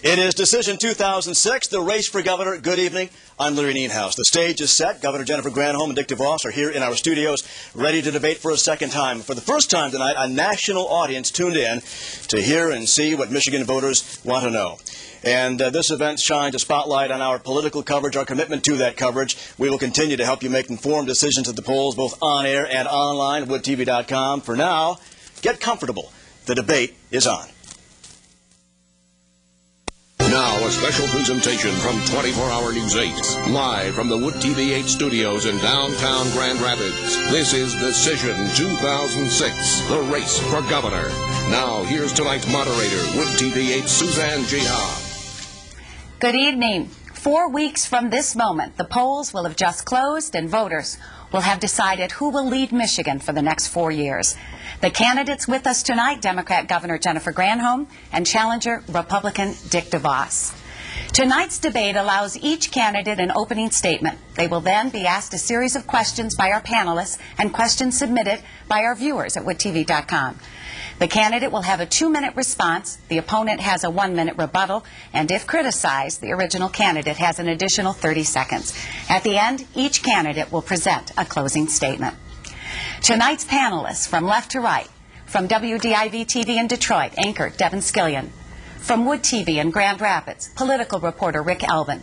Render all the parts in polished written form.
It is Decision 2006, the race for governor. Good evening. I'm Larry Nienhaus. The stage is set. Governor Jennifer Granholm and Dick DeVos are here in our studios, ready to debate for a second time. For the first time tonight, a national audience tuned in to hear and see what Michigan voters want to know. And this event shines a spotlight on our political coverage, our commitment to that coverage. We will continue to help you make informed decisions at the polls, both on air and online at woodtv.com. For now, get comfortable. The debate is on. Now, a special presentation from 24-Hour News 8, live from the Wood TV 8 studios in downtown Grand Rapids. This is Decision 2006, the race for governor. Now, here's tonight's moderator, Wood TV 8, Suzanne Jihad. Good evening. 4 weeks from this moment, the polls will have just closed and voters will have decided who will lead Michigan for the next 4 years. The candidates with us tonight, Democrat Governor Jennifer Granholm and challenger Republican Dick DeVos. Tonight's debate allows each candidate an opening statement. They will then be asked a series of questions by our panelists and questions submitted by our viewers at woodtv.com. The candidate will have a 2-minute response, the opponent has a 1-minute rebuttal, and if criticized, the original candidate has an additional 30 seconds. At the end, each candidate will present a closing statement. Tonight's panelists, from left to right, from WDIV-TV in Detroit, anchor Devin Scillian, from Wood TV in Grand Rapids, political reporter Rick Elvin,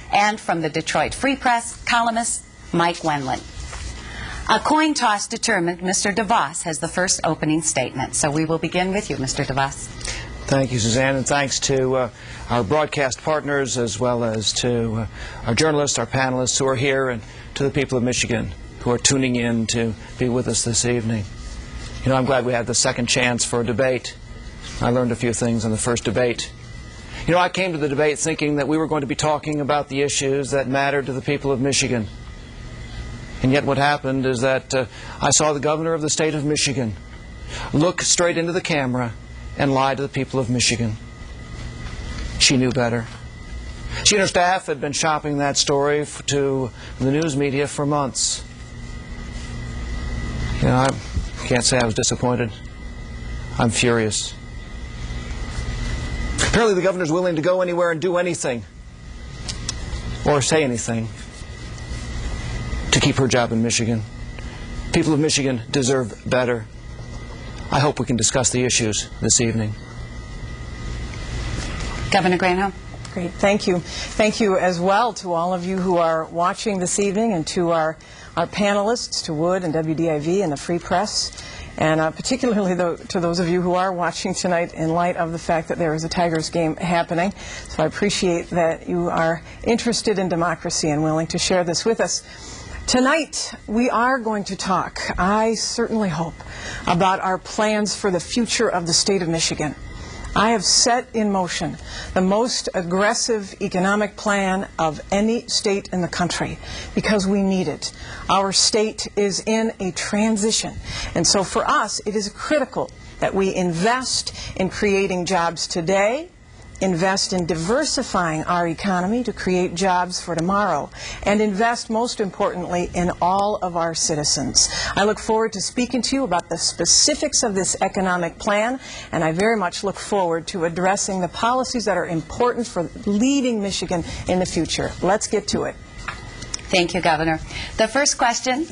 and from the Detroit Free Press, columnist Mike Wendland. A coin toss determined Mr. DeVos has the first opening statement. So we will begin with you, Mr. DeVos. Thank you, Suzanne, and thanks to our broadcast partners as well as to our journalists, our panelists who are here, and to the people of Michigan who are tuning in to be with us this evening. You know, I'm glad we had the second chance for a debate. I learned a few things in the first debate. You know, I came to the debate thinking that we were going to be talking about the issues that matter to the people of Michigan. And yet what happened is that I saw the governor of the state of Michigan look straight into the camera and lie to the people of Michigan. She knew better. She and her staff had been shopping that story to the news media for months. You know, I can't say I was disappointed. I'm furious. Apparently the governor's willing to go anywhere and do anything, or say anything, to keep her job in Michigan. People of Michigan deserve better. I hope we can discuss the issues this evening. Governor Granholm. Great. Thank you. Thank you as well to all of you who are watching this evening, and to our panelists, to Wood and WDIV and the Free Press, and particularly to those of you who are watching tonight in light of the fact that there is a Tigers game happening. So I appreciate that you are interested in democracy and willing to share this with us. Tonight, we are going to talk, I certainly hope, about our plans for the future of the state of Michigan. I have set in motion the most aggressive economic plan of any state in the country because we need it. Our state is in a transition, and so for us, it is critical that we invest in creating jobs today, invest in diversifying our economy to create jobs for tomorrow, and invest, most importantly, in all of our citizens. I look forward to speaking to you about the specifics of this economic plan, and I very much look forward to addressing the policies that are important for leading Michigan in the future. Let's get to it. Thank you, Governor. The first question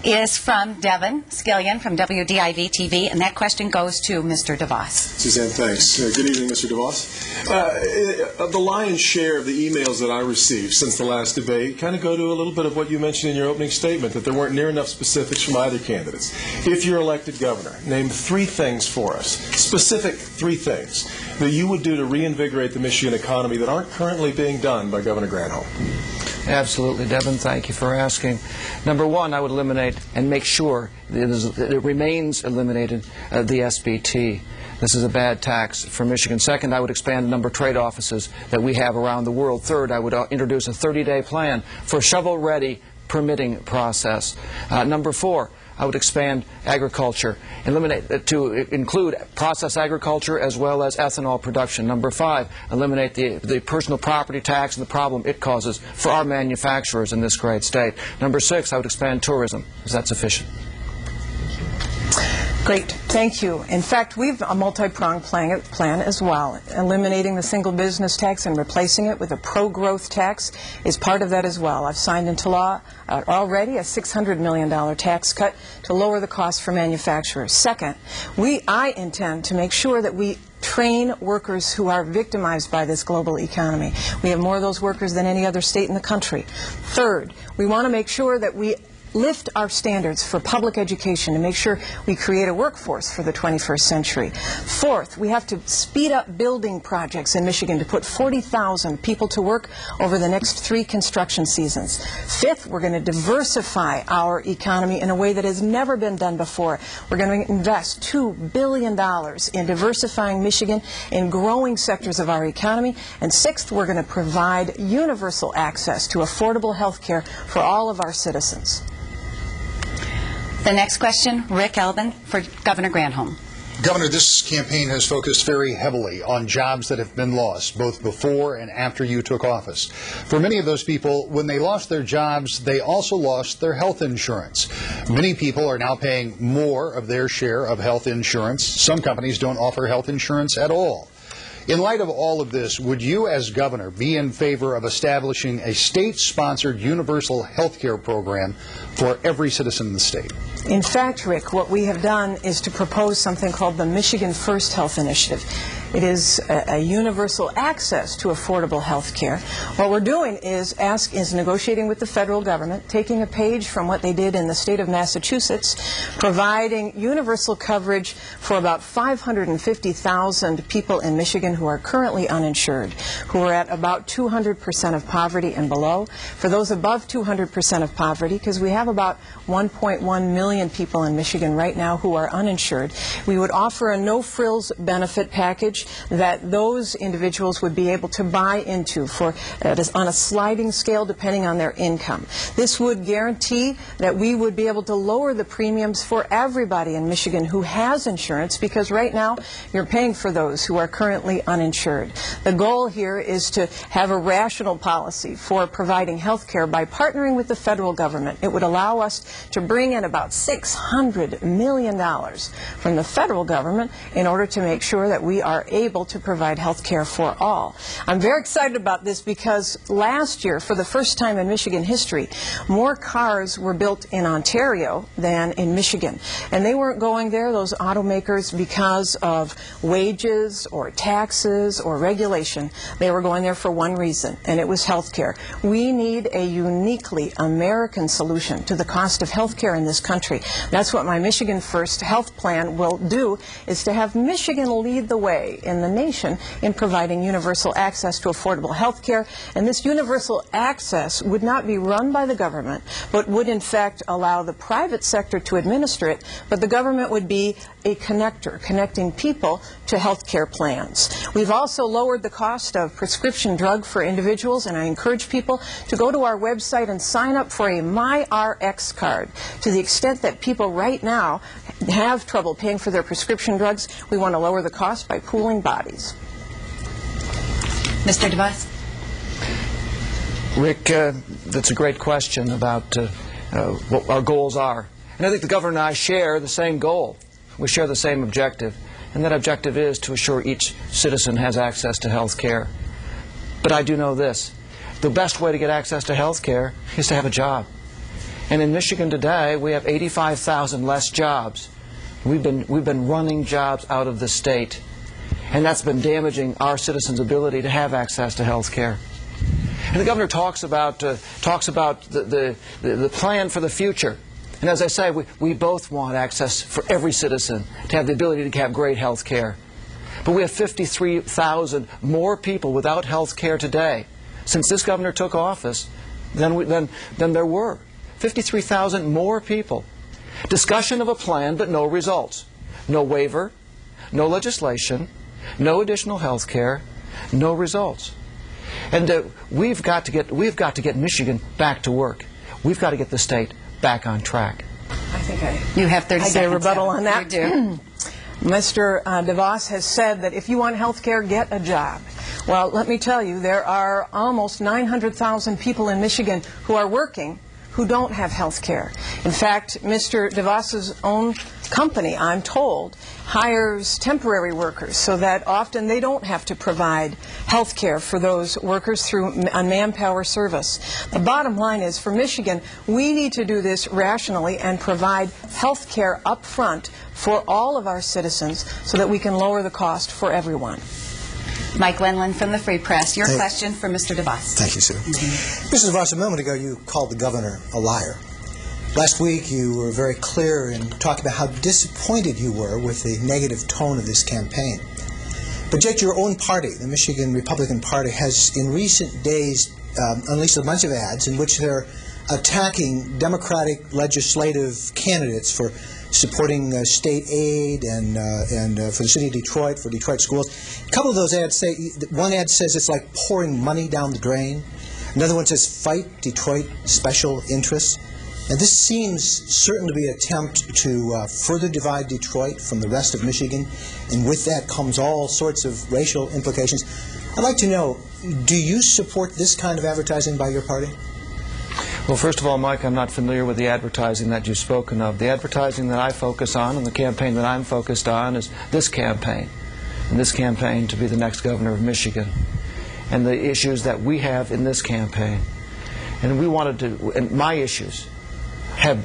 is from Devin Scillian from WDIV-TV, and that question goes to Mr. DeVos. Suzanne, thanks. Good evening, Mr. DeVos. The lion's share of the emails that I received since the last debate kind of go to a little bit of what you mentioned in your opening statement, that there weren't near enough specifics from either candidates. If you're elected governor, name 3 things for us, specific 3 things, that you would do to reinvigorate the Michigan economy that aren't currently being done by Governor Granholm. Absolutely, Devin. Thank you for asking. Number 1, I would eliminate and make sure it remains eliminated the SBT. This is a bad tax for Michigan. Second, I would expand the number of trade offices that we have around the world. Third, I would introduce a 30-day plan for a shovel-ready permitting process. Number 4, I would expand agriculture, to include processed agriculture as well as ethanol production. Number 5, eliminate the personal property tax and the problem it causes for our manufacturers in this great state. Number 6, I would expand tourism. Is that sufficient? Great, thank you. In fact, we've a multi-pronged plan as well. Eliminating the single business tax and replacing it with a pro-growth tax is part of that as well. I've signed into law already a $600 million tax cut to lower the cost for manufacturers. Second, I intend to make sure that we train workers who are victimized by this global economy. We have more of those workers than any other state in the country. Third, we want to make sure that we lift our standards for public education to make sure we create a workforce for the 21st century. Fourth, we have to speed up building projects in Michigan to put 40,000 people to work over the next 3 construction seasons. Fifth, we're going to diversify our economy in a way that has never been done before. We're going to invest $2 billion in diversifying Michigan in growing sectors of our economy. And sixth, we're going to provide universal access to affordable health care for all of our citizens. The next question, Rick Elvin for Governor Granholm. Governor, this campaign has focused very heavily on jobs that have been lost, both before and after you took office. For many of those people, when they lost their jobs, they also lost their health insurance. Many people are now paying more of their share of health insurance. Some companies don't offer health insurance at all. In light of all of this, would you as governor be in favor of establishing a state-sponsored universal health care program for every citizen in the state? In fact, Rick, what we have done is to propose something called the Michigan First Health Initiative. It is a universal access to affordable health care. What we're doing is negotiating with the federal government, taking a page from what they did in the state of Massachusetts, providing universal coverage for about 550,000 people in Michigan who are currently uninsured, who are at about 200% of poverty and below. For those above 200% of poverty, because we have about 1.1 million people in Michigan right now who are uninsured, we would offer a no-frills benefit package that those individuals would be able to buy into on a sliding scale depending on their income. This would guarantee that we would be able to lower the premiums for everybody in Michigan who has insurance, because right now you're paying for those who are currently uninsured. The goal here is to have a rational policy for providing health care by partnering with the federal government. It would allow us to bring in about $600 million from the federal government in order to make sure that we are able to provide health care for all. I'm very excited about this because last year, for the first time in Michigan history, more cars were built in Ontario than in Michigan. And they weren't going there, those automakers, because of wages or taxes or regulation. They were going there for one reason, and it was health care. We need a uniquely American solution to the cost of health care in this country. That's what my Michigan First health plan will do, is to have Michigan lead the way in the nation in providing universal access to affordable health care. And this universal access would not be run by the government, but would in fact allow the private sector to administer it, but the government would be a connector, connecting people to health care plans. We've also lowered the cost of prescription drug for individuals, and I encourage people to go to our website and sign up for a MyRx card. To the extent that people right now have trouble paying for their prescription drugs, we want to lower the cost by pooling bodies. Mr. Devos? Rick, that's a great question about what our goals are. And I think the governor and I share the same goal. We share the same objective. And that objective is to assure each citizen has access to health care. But I do know this. The best way to get access to health care is to have a job. And in Michigan today, we have 85,000 less jobs. We've been running jobs out of the state. And that's been damaging our citizens' ability to have access to health care. And the governor talks about the plan for the future. And as I say, we both want access for every citizen to have the ability to have great health care. But we have 53,000 more people without health care today since this governor took office than there were. 53,000 more people. Discussion of a plan, but no results. No waiver, no legislation, no additional health care, no results. And we've got to get Michigan back to work. We've got to get the state back on track. You have 30 seconds. I get a rebuttal on that. You do. Mr. DeVos has said that if you want health care, get a job. Well, let me tell you, there are almost 900,000 people in Michigan who are working who don't have health care. In fact, Mr. DeVos's own company, I'm told, hires temporary workers so that often they don't have to provide health care for those workers through a manpower service. The bottom line is, for Michigan, we need to do this rationally and provide health care up front for all of our citizens so that we can lower the cost for everyone. Mike Wendland from the Free Press. Your question for Mr. DeVos. Thank you, Sue. Mr. DeVos, a moment ago you called the governor a liar. Last week you were very clear in talking about how disappointed you were with the negative tone of this campaign. But yet your own party, the Michigan Republican Party, has in recent days unleashed a bunch of ads in which they're attacking Democratic legislative candidates for supporting state aid and for the city of Detroit, for Detroit schools. A couple of those ads say, one ad says it's like pouring money down the drain. Another one says fight Detroit special interests. And this seems certain to be an attempt to further divide Detroit from the rest of Michigan, and with that comes all sorts of racial implications. I'd like to know, do you support this kind of advertising by your party? Well, first of all, Mike, I'm not familiar with the advertising that you've spoken of. The advertising that I focus on and the campaign that I'm focused on is this campaign, and this campaign to be the next governor of Michigan, and the issues that we have in this campaign. And we wanted to, and my issues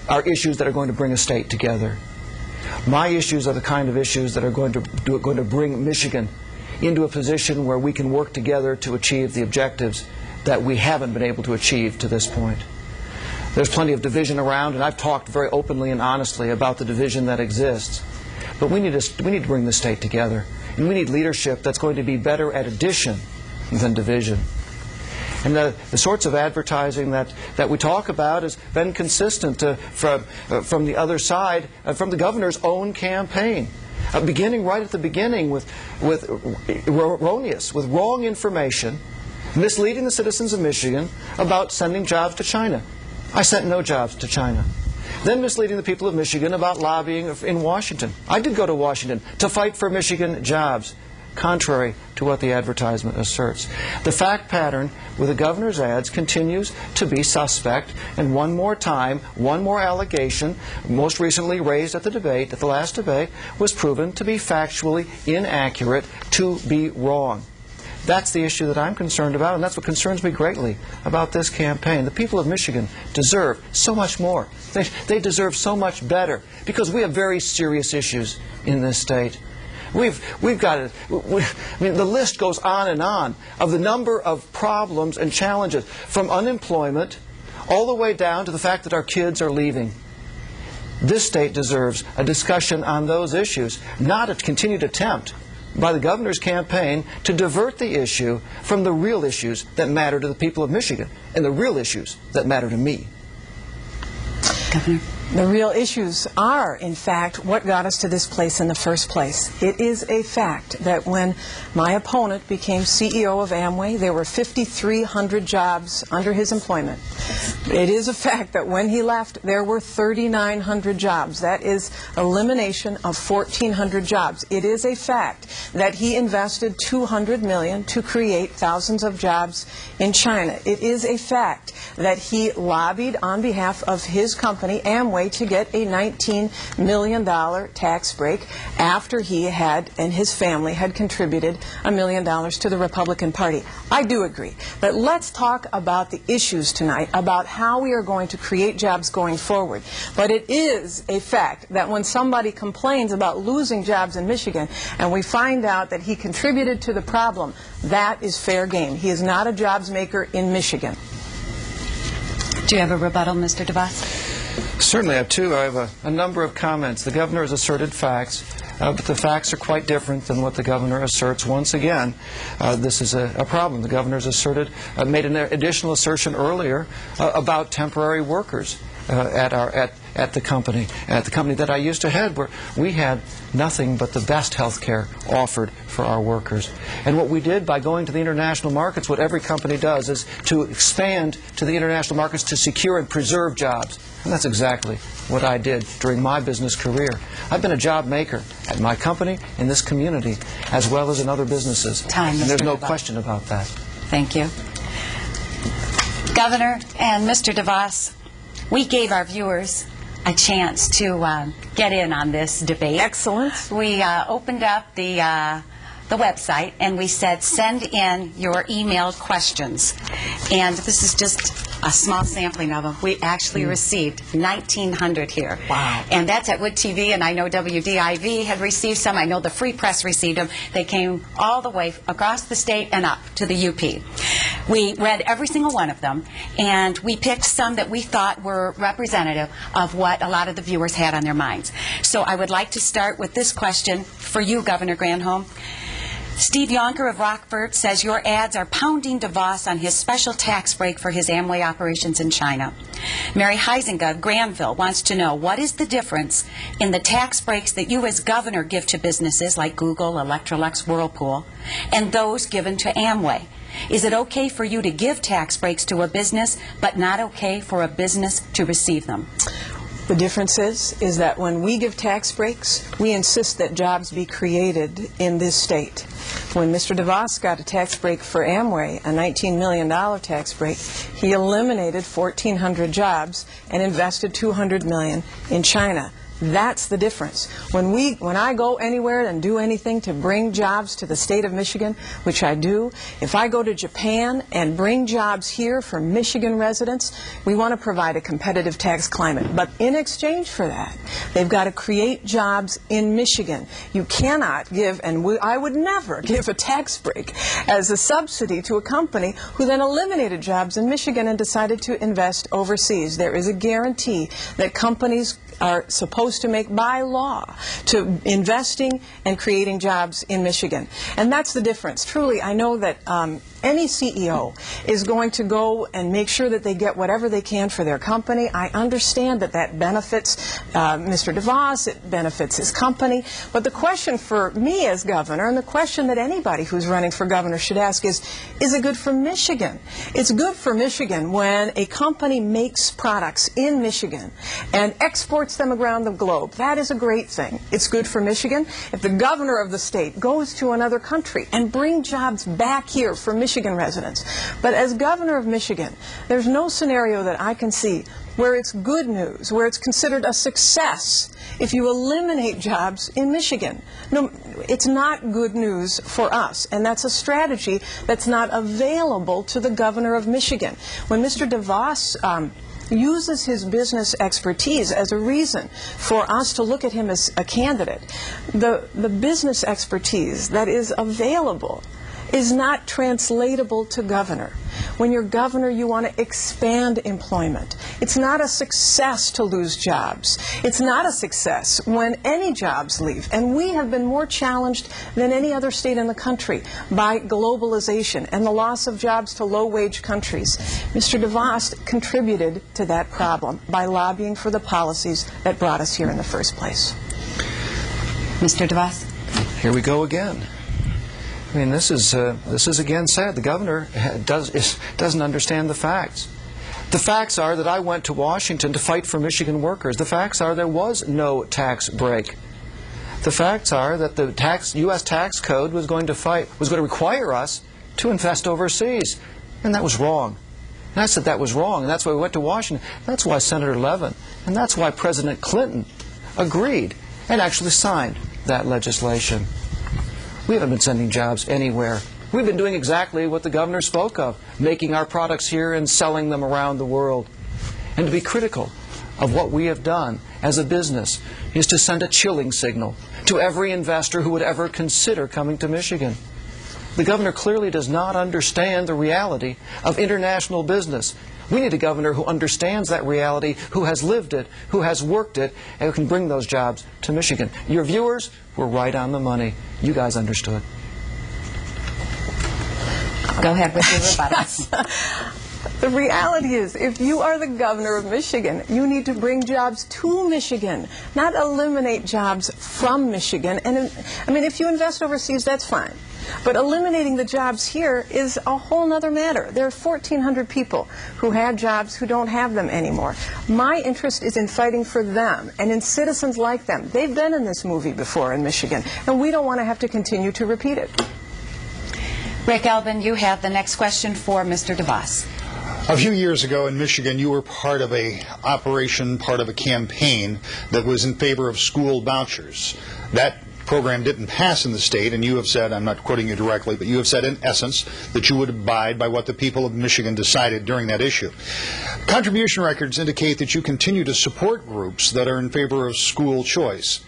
are issues that are going to bring a state together. My issues are the kind of issues that are going to bring Michigan into a position where we can work together to achieve the objectives that we haven't been able to achieve to this point. There's plenty of division around, and I've talked very openly and honestly about the division that exists. But we need to bring the state together, and we need leadership that's going to be better at addition than division. And the sorts of advertising that we talk about has been consistent from the other side, from the governor's own campaign, beginning right at the beginning with erroneous, with wrong information, misleading the citizens of Michigan about sending jobs to China. I sent no jobs to China. Then misleading the people of Michigan about lobbying in Washington. I did go to Washington to fight for Michigan jobs, contrary to what the advertisement asserts. The fact pattern with the governor's ads continues to be suspect, and one more time, one more allegation, most recently raised at the last debate, was proven to be factually inaccurate, to be wrong. That's the issue that I'm concerned about, and that's what concerns me greatly about this campaign. The people of Michigan deserve so much more. They deserve so much better, because we have very serious issues in this state. We've got it. I mean, the list goes on and on of the number of problems and challenges, from unemployment all the way down to the fact that our kids are leaving. This state deserves a discussion on those issues, not a continued attempt by the governor's campaign to divert the issue from the real issues that matter to the people of Michigan and the real issues that matter to me. Governor. The real issues are, in fact, what got us to this place in the first place. It is a fact that when my opponent became CEO of Amway, there were 5,300 jobs under his employment. It is a fact that when he left, there were 3,900 jobs. That is elimination of 1,400 jobs. It is a fact that he invested $200 million to create thousands of jobs in China. It is a fact that he lobbied on behalf of his company, Amway, to get a $19 million tax break after he had and his family had contributed $1 million to the Republican Party. I do agree. But let's talk about the issues tonight, about how we are going to create jobs going forward. But it is a fact that when somebody complains about losing jobs in Michigan and we find out that he contributed to the problem, that is fair game. He is not a jobs maker in Michigan. Do you have a rebuttal, Mr. DeVos? Certainly I have two. I have a number of comments. The governor has asserted facts, but the facts are quite different than what the governor asserts. Once again, this is a problem. The governor's made an additional assertion earlier about temporary workers at the company that I used to head, where we had nothing but the best health care offered for our workers. And what we did by going to the international markets, what every company does, is to expand to the international markets to secure and preserve jobs. And that's exactly what I did during my business career. I've been a job maker at my company, in this community, as well as in other businesses. And there's no question about that. Thank you. Governor and Mr. DeVos, We gave our viewers a chance to get in on this debate. Excellent. We opened up the website and we said, send in your emailed questions. And this is just a small sampling of them. We actually received 1,900 here. Wow. And that's at Wood TV, and I know WDIV had received some. I know the Free Press received them. They came all the way across the state and up to the UP. We read every single one of them, and we picked some that we thought were representative of what a lot of the viewers had on their minds. So I would like to start with this question for you, Governor Granholm. Steve Yonker of Rockford says your ads are pounding DeVos on his special tax break for his Amway operations in China. Mary Heisinga of Granville wants to know, what is the difference in the tax breaks that you as governor give to businesses like Google, Electrolux, Whirlpool, and those given to Amway? Is it okay for you to give tax breaks to a business, but not okay for a business to receive them? The difference is that when we give tax breaks, we insist that jobs be created in this state. When Mr. DeVos got a tax break for Amway, a $19 million tax break, he eliminated 1,400 jobs and invested $200 million in China. That's the difference. When I go anywhere and do anything to bring jobs to the state of Michigan, which I do, if I go to Japan and bring jobs here for Michigan residents, we want to provide a competitive tax climate. But in exchange for that, they've got to create jobs in Michigan. You cannot give, and I would never give a tax break as a subsidy to a company who then eliminated jobs in Michigan and decided to invest overseas. There is a guarantee that companies are supposed to make by law to investing and creating jobs in Michigan. And that's the difference. Truly, I know that any CEO is going to go and make sure that they get whatever they can for their company. I understand that that benefits Mr. DeVos, it benefits his company. But the question for me as governor, and the question that anybody who's running for governor should ask is it good for Michigan? It's good for Michigan when a company makes products in Michigan and exports them around the globe. That is a great thing. It's good for Michigan. If the governor of the state goes to another country and brings jobs back here for Michigan residents. But as governor of Michigan, there's no scenario that I can see where it's good news, where it's considered a success if you eliminate jobs in Michigan. No, it's not good news for us, and that's a strategy that's not available to the governor of Michigan. When Mr. DeVos uses his business expertise as a reason for us to look at him as a candidate, the business expertise that is available is not translatable to governor. When you're governor, you want to expand employment. It's not a success to lose jobs. It's not a success when any jobs leave. And we have been more challenged than any other state in the country by globalization and the loss of jobs to low-wage countries. Mr. DeVos contributed to that problem by lobbying for the policies that brought us here in the first place. Mr. DeVos? Here we go again. I mean, this is again sad. The governor doesn't understand the facts. The facts are that I went to Washington to fight for Michigan workers. The facts are there was no tax break. The facts are that the U.S. tax code was going to require us to invest overseas, and that was wrong. And I said that was wrong, and that's why we went to Washington. That's why Senator Levin, and that's why President Clinton agreed and actually signed that legislation. We haven't been sending jobs anywhere. We've been doing exactly what the governor spoke of, making our products here and selling them around the world. And to be critical of what we have done as a business is to send a chilling signal to every investor who would ever consider coming to Michigan. The governor clearly does not understand the reality of international business. We need a governor who understands that reality, who has lived it, who has worked it, and who can bring those jobs to Michigan. Your viewers were right on the money. You guys understood. Go ahead with your rebuttals. The reality is, if you are the governor of Michigan, you need to bring jobs to Michigan, not eliminate jobs from Michigan. And I mean, if you invest overseas, that's fine. But eliminating the jobs here is a whole other matter. There are 1,400 people who had jobs who don't have them anymore. My interest is in fighting for them and in citizens like them. They've been in this movie before in Michigan, and we don't want to have to continue to repeat it. Rick Elvin, you have the next question for Mr. DeVos. A few years ago in Michigan, you were part of a operation, part of a campaign that was in favor of school vouchers. That program didn't pass in the state, and you have said, I'm not quoting you directly, but you have said in essence that you would abide by what the people of Michigan decided during that issue. Contribution records indicate that you continue to support groups that are in favor of school choice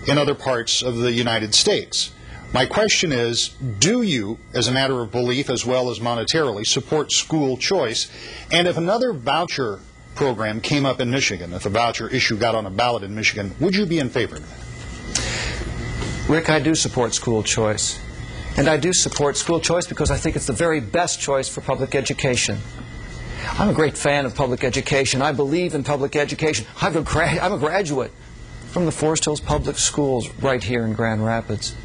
in other parts of the United States. My question is, do you, as a matter of belief as well as monetarily, support school choice? And if another voucher program came up in Michigan, if a voucher issue got on a ballot in Michigan, would you be in favor of it? Rick, I do support school choice. And I do support school choice because I think it's the very best choice for public education. I'm a great fan of public education. I believe in public education. I'm a graduate from the Forest Hills Public Schools right here in Grand Rapids.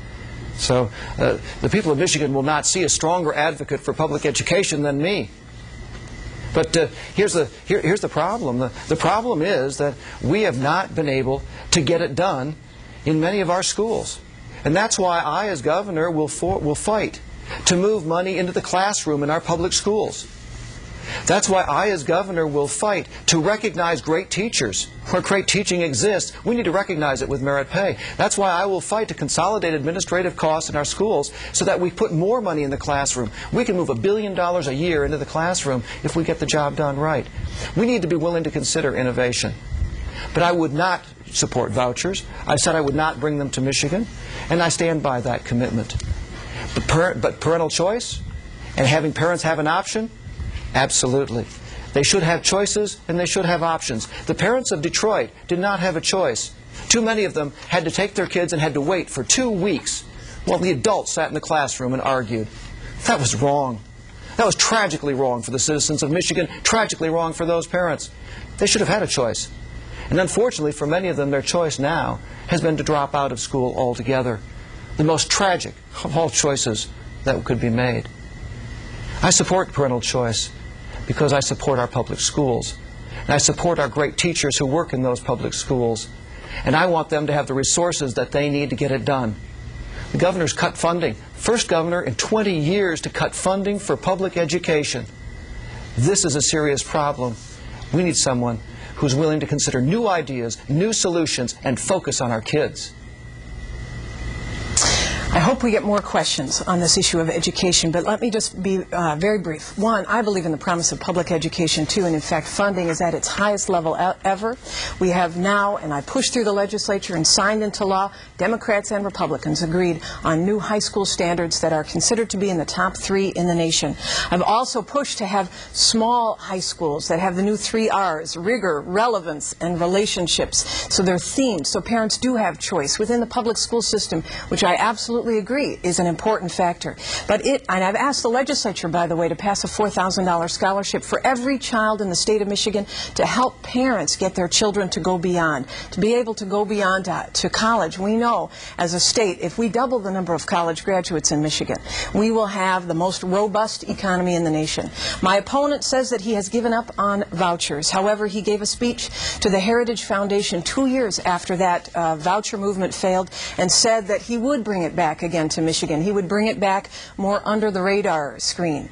So the people of Michigan will not see a stronger advocate for public education than me. But here's the problem. The problem is that we have not been able to get it done in many of our schools. And that's why I, as governor, will fight to move money into the classroom in our public schools. That's why I, as governor, will fight to recognize great teachers. Where great teaching exists, we need to recognize it with merit pay. That's why I will fight to consolidate administrative costs in our schools so that we put more money in the classroom. We can move $1 billion a year into the classroom if we get the job done right. We need to be willing to consider innovation. But I would not support vouchers. I said I would not bring them to Michigan, and I stand by that commitment. But parental choice and having parents have an option, absolutely. They should have choices and they should have options. The parents of Detroit did not have a choice. Too many of them had to take their kids and had to wait for 2 weeks while the adults sat in the classroom and argued. That was wrong. That was tragically wrong for the citizens of Michigan, tragically wrong for those parents. They should have had a choice. And unfortunately for many of them, their choice now has been to drop out of school altogether. The most tragic of all choices that could be made. I support parental choice because I support our public schools. And I support our great teachers who work in those public schools. And I want them to have the resources that they need to get it done. The governor's cut funding. First governor in 20 years to cut funding for public education. This is a serious problem. We need someone who's willing to consider new ideas, new solutions, and focus on our kids. I hope we get more questions on this issue of education, but let me just be very brief. One, I believe in the promise of public education, too, and in fact, funding is at its highest level ever. We have now, and I pushed through the legislature and signed into law, Democrats and Republicans agreed on new high school standards that are considered to be in the top 3 in the nation. I've also pushed to have small high schools that have the new 3 R's, rigor, relevance, and relationships. So they're themed, so parents do have choice within the public school system, which I absolutely agree is an important factor. But and I've asked the legislature, by the way, to pass a $4,000 scholarship for every child in the state of Michigan to help parents get their children to go beyond, to be able to go beyond to college. We know, as a state, if we double the number of college graduates in Michigan, we will have the most robust economy in the nation. My opponent says that he has given up on vouchers. However, he gave a speech to the Heritage Foundation 2 years after that voucher movement failed and said that he would bring it back again to Michigan. He would bring it back more under the radar screen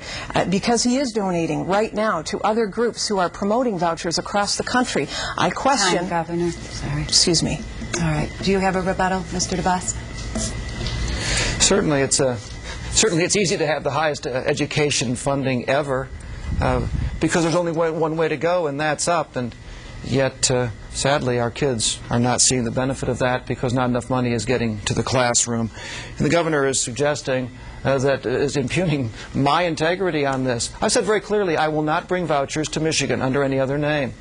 because he is donating right now to other groups who are promoting vouchers across the country. I question... Time, Governor. Sorry. Excuse me. All right. Do you have a rebuttal, Mr. DeVos? Certainly it's easy to have the highest education funding ever because there's only one way to go, and that's up. And yet, sadly, our kids are not seeing the benefit of that because not enough money is getting to the classroom. And the governor is suggesting that is impugning my integrity on this. I've said very clearly I will not bring vouchers to Michigan under any other name.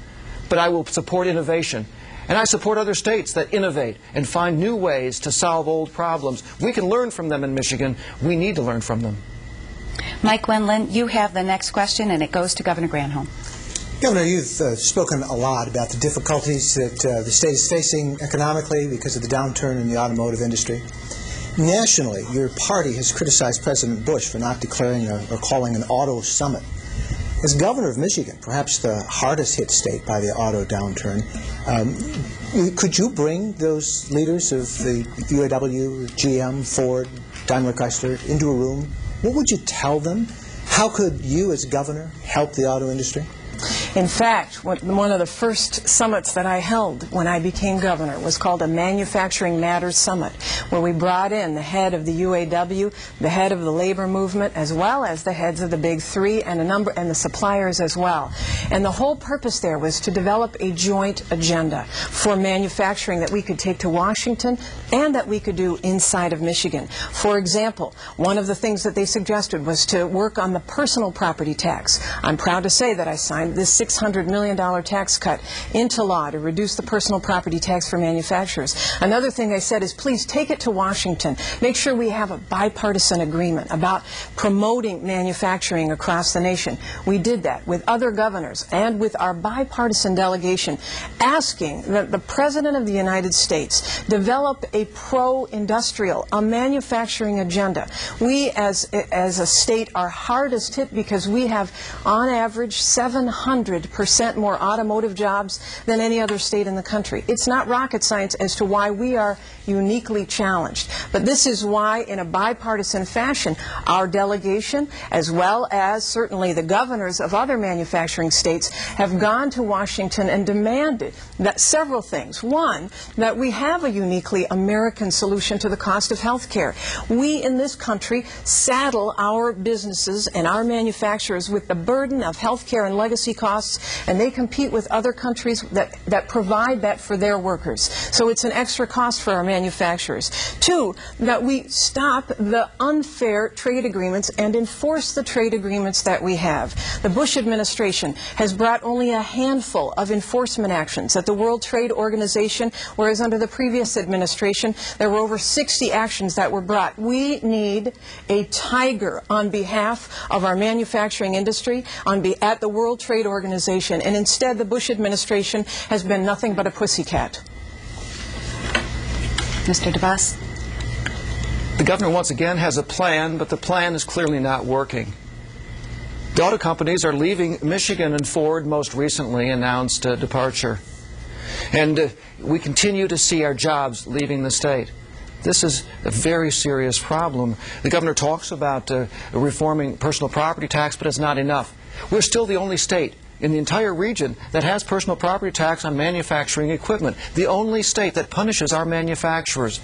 But I will support innovation. And I support other states that innovate and find new ways to solve old problems. We can learn from them in Michigan. We need to learn from them. Mike Wendland, you have the next question, and it goes to Governor Granholm. Governor, you've spoken a lot about the difficulties that the state is facing economically because of the downturn in the automotive industry. Nationally, your party has criticized President Bush for not declaring or calling an auto summit. As governor of Michigan, perhaps the hardest hit state by the auto downturn, could you bring those leaders of the UAW, GM, Ford, Daimler Chrysler into a room? What would you tell them? How could you, as governor, help the auto industry? In fact, one of the first summits that I held when I became governor was called a Manufacturing Matters Summit, where we brought in the head of the UAW, the head of the labor movement, as well as the heads of the Big Three and the suppliers as well. And the whole purpose there was to develop a joint agenda for manufacturing that we could take to Washington and that we could do inside of Michigan. For example, one of the things that they suggested was to work on the personal property tax. I'm proud to say that I signed this $600 million tax cut into law to reduce the personal property tax for manufacturers. Another thing I said is, please take it to Washington. Make sure we have a bipartisan agreement about promoting manufacturing across the nation. We did that with other governors and with our bipartisan delegation, asking that the President of the United States develop a pro-industrial, a manufacturing agenda. We as a state are hardest hit because we have, on average, 700% more automotive jobs than any other state in the country. It's not rocket science as to why we are uniquely challenged. But this is why, in a bipartisan fashion, our delegation, as well as certainly the governors of other manufacturing states, have gone to Washington and demanded that several things. One, that we have a uniquely American solution to the cost of health care. We in this country saddle our businesses and our manufacturers with the burden of health care and legacy costs, and they compete with other countries that provide that for their workers. So it's an extra cost for our manufacturers. Two, that we stop the unfair trade agreements and enforce the trade agreements that we have. The Bush administration has brought only a handful of enforcement actions at the World Trade Organization, whereas under the previous administration there were over 60 actions that were brought. We need a tiger on behalf of our manufacturing industry at the World Trade Organization, and instead the Bush administration has been nothing but a pussycat. Mr. DeVos? The governor once again has a plan, but the plan is clearly not working. The auto companies are leaving Michigan, and Ford most recently announced a departure. And we continue to see our jobs leaving the state. This is a very serious problem. The governor talks about reforming personal property tax, but it's not enough. We're still the only state in the entire region that has personal property tax on manufacturing equipment, the only state that punishes our manufacturers.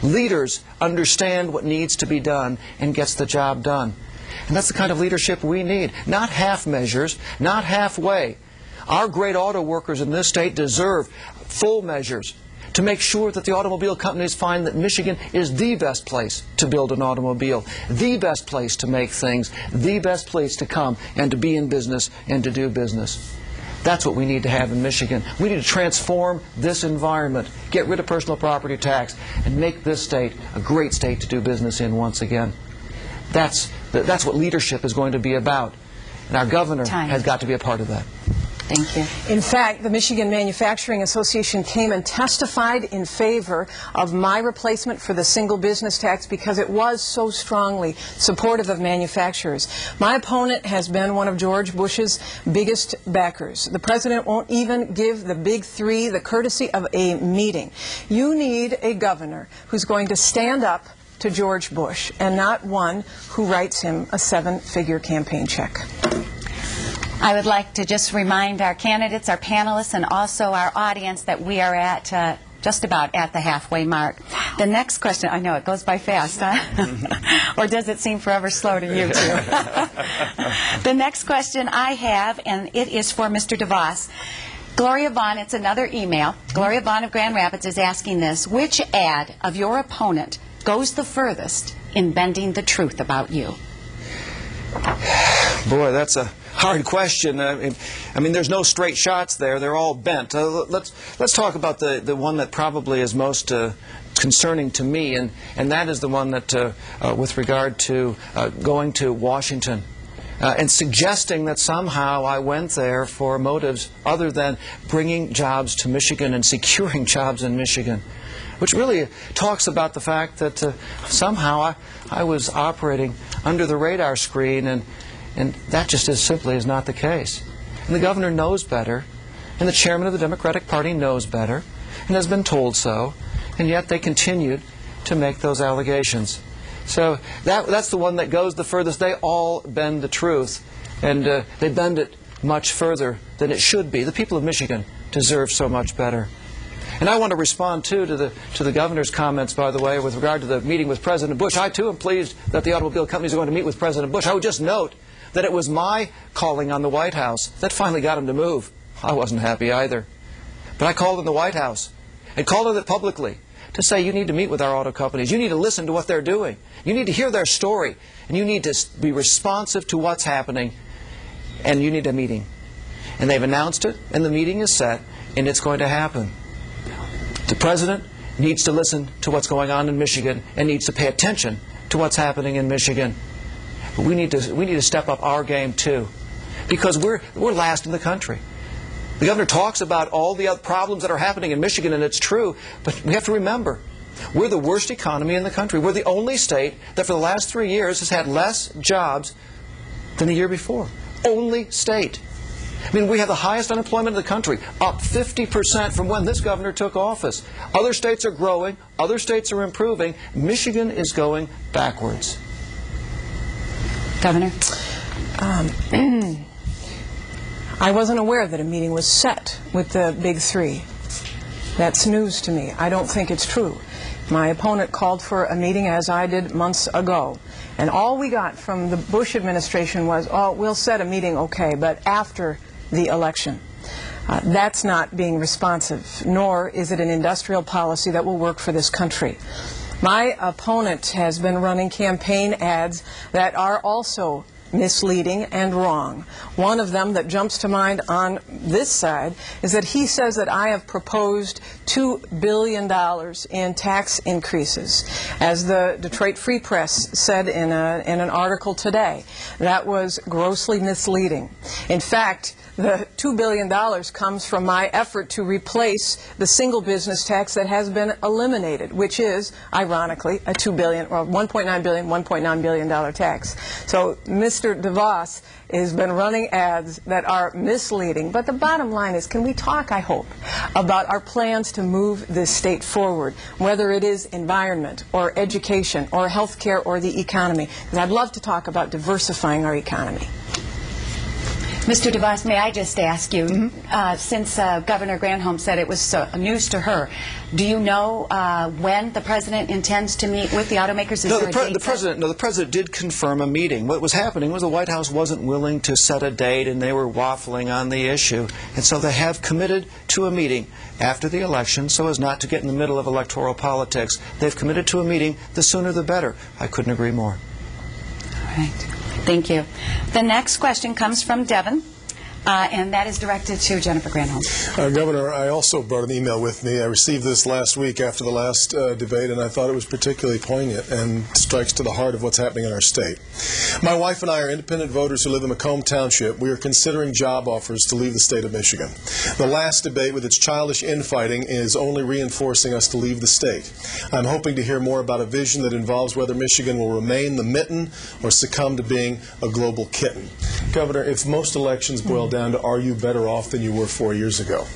Leaders understand what needs to be done and gets the job done. And that's the kind of leadership we need. Not half measures, not halfway. Our great auto workers in this state deserve full measures to make sure that the automobile companies find that Michigan is the best place to build an automobile, the best place to make things, the best place to come and to be in business and to do business. That's what we need to have in Michigan. We need to transform this environment, get rid of personal property tax, and make this state a great state to do business in once again. That's what leadership is going to be about. And our governor has got to be a part of that. Thank you. In fact, the Michigan Manufacturing Association came and testified in favor of my replacement for the single business tax because it was so strongly supportive of manufacturers. My opponent has been one of George Bush's biggest backers. The president won't even give the Big Three the courtesy of a meeting. You need a governor who's going to stand up to George Bush and not one who writes him a 7-figure campaign check. I would like to just remind our candidates, our panelists, and also our audience that we are at just about at the halfway mark. The next question, I know it goes by fast, huh? Or does it seem forever slow to you too? The next question I have, and it is for Mr. DeVos. Gloria Vaughn, it's another email. Gloria Vaughn of Grand Rapids is asking this: which ad of your opponent goes the furthest in bending the truth about you? Boy, that's a hard question. I mean, there's no straight shots there. They're all bent. Let's talk about the one that probably is most concerning to me, and that is the one that, with regard to going to Washington and suggesting that somehow I went there for motives other than bringing jobs to Michigan and securing jobs in Michigan, which really talks about the fact that somehow I was operating under the radar screen, and that just simply is not the case. And the governor knows better, and the chairman of the Democratic Party knows better, and has been told so, and yet they continued to make those allegations. So that's the one that goes the furthest. They all bend the truth, and they bend it much further than it should be. The people of Michigan deserve so much better. And I want to respond, too, to the governor's comments, by the way, with regard to the meeting with President Bush. I, too, am pleased that the automobile companies are going to meet with President Bush. I would just note that it was my calling on the White House that finally got him to move. I wasn't happy either. But I called in the White House and called on it publicly to say, you need to meet with our auto companies. You need to listen to what they're doing. You need to hear their story. And you need to be responsive to what's happening. And you need a meeting. And they've announced it, and the meeting is set, and it's going to happen. The President needs to listen to what's going on in Michigan and needs to pay attention to what's happening in Michigan. But we need to step up our game, too, because we're last in the country. The governor talks about all the other problems that are happening in Michigan, and it's true, but we have to remember, we're the worst economy in the country. We're the only state that for the last 3 years has had less jobs than the year before. Only state. I mean, we have the highest unemployment in the country, up 50% from when this governor took office. Other states are growing. Other states are improving. Michigan is going backwards. Governor? I wasn't aware that a meeting was set with the Big Three. That's news to me. I don't think it's true. My opponent called for a meeting, as I did months ago. And all we got from the Bush administration was, oh, we'll set a meeting, okay, but after the election. That's not being responsive, nor is it an industrial policy that will work for this country. My opponent has been running campaign ads that are also misleading and wrong. One of them that jumps to mind on this side is that he says that I have proposed $2 billion in tax increases. As the Detroit Free Press said in an article today, that was grossly misleading. In fact, the $2 billion comes from my effort to replace the single business tax that has been eliminated, which is, ironically, a $2 billion or $1.9 billion tax. So Mr. DeVos has been running ads that are misleading. But the bottom line is, can we talk, I hope, about our plans to move this state forward, whether it is environment or education or health care or the economy? Because I'd love to talk about diversifying our economy. Mr. DeVos, may I just ask you, since Governor Granholm said it was news to her, do you know when the President intends to meet with the automakers? Is there a date? The President did confirm a meeting. What was happening was the White House wasn't willing to set a date, and they were waffling on the issue. And so they have committed to a meeting after the election so as not to get in the middle of electoral politics. They've committed to a meeting. The sooner the better. I couldn't agree more. All right. Thank you. The next question comes from Devin, and that is directed to Jennifer Granholm. Governor, I also brought an email with me. I received this last week after the last debate, and I thought it was particularly poignant and strikes to the heart of what's happening in our state. My wife and I are independent voters who live in Macomb Township. We are considering job offers to leave the state of Michigan. The last debate, with its childish infighting, is only reinforcing us to leave the state. I'm hoping to hear more about a vision that involves whether Michigan will remain the mitten or succumb to being a global kitten. Governor, if most elections boil down to are you better off than you were 4 years ago?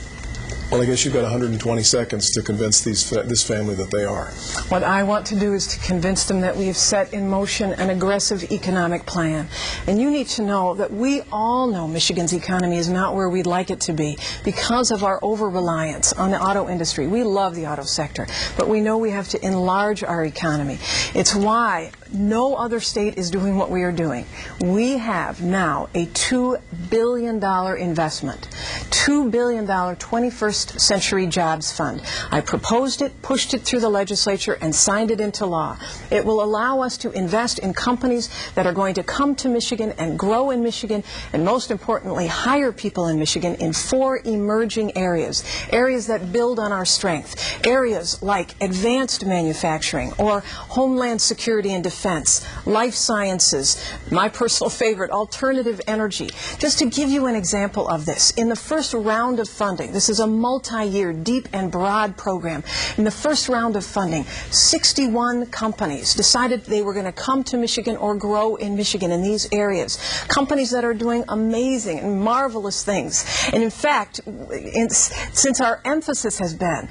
Well, I guess you've got 120 seconds to convince this family that they are. What I want to do is to convince them that we have set in motion an aggressive economic plan. And you need to know that we all know Michigan's economy is not where we'd like it to be because of our over-reliance on the auto industry. We love the auto sector, but we know we have to enlarge our economy. It's why no other state is doing what we are doing. We have now a $2 billion investment, $2 billion 21st Century Jobs Fund. I proposed it, pushed it through the legislature, and signed it into law. It will allow us to invest in companies that are going to come to Michigan and grow in Michigan, and most importantly, hire people in Michigan in 4 emerging areas, areas that build on our strength, areas like advanced manufacturing or homeland security and defense, life sciences, my personal favorite, alternative energy. Just to give you an example of this, in the first round of funding, this is a multi-year, deep and broad program. In the first round of funding, 61 companies decided they were going to come to Michigan or grow in Michigan in these areas. Companies that are doing amazing and marvelous things. And in fact, since our emphasis has been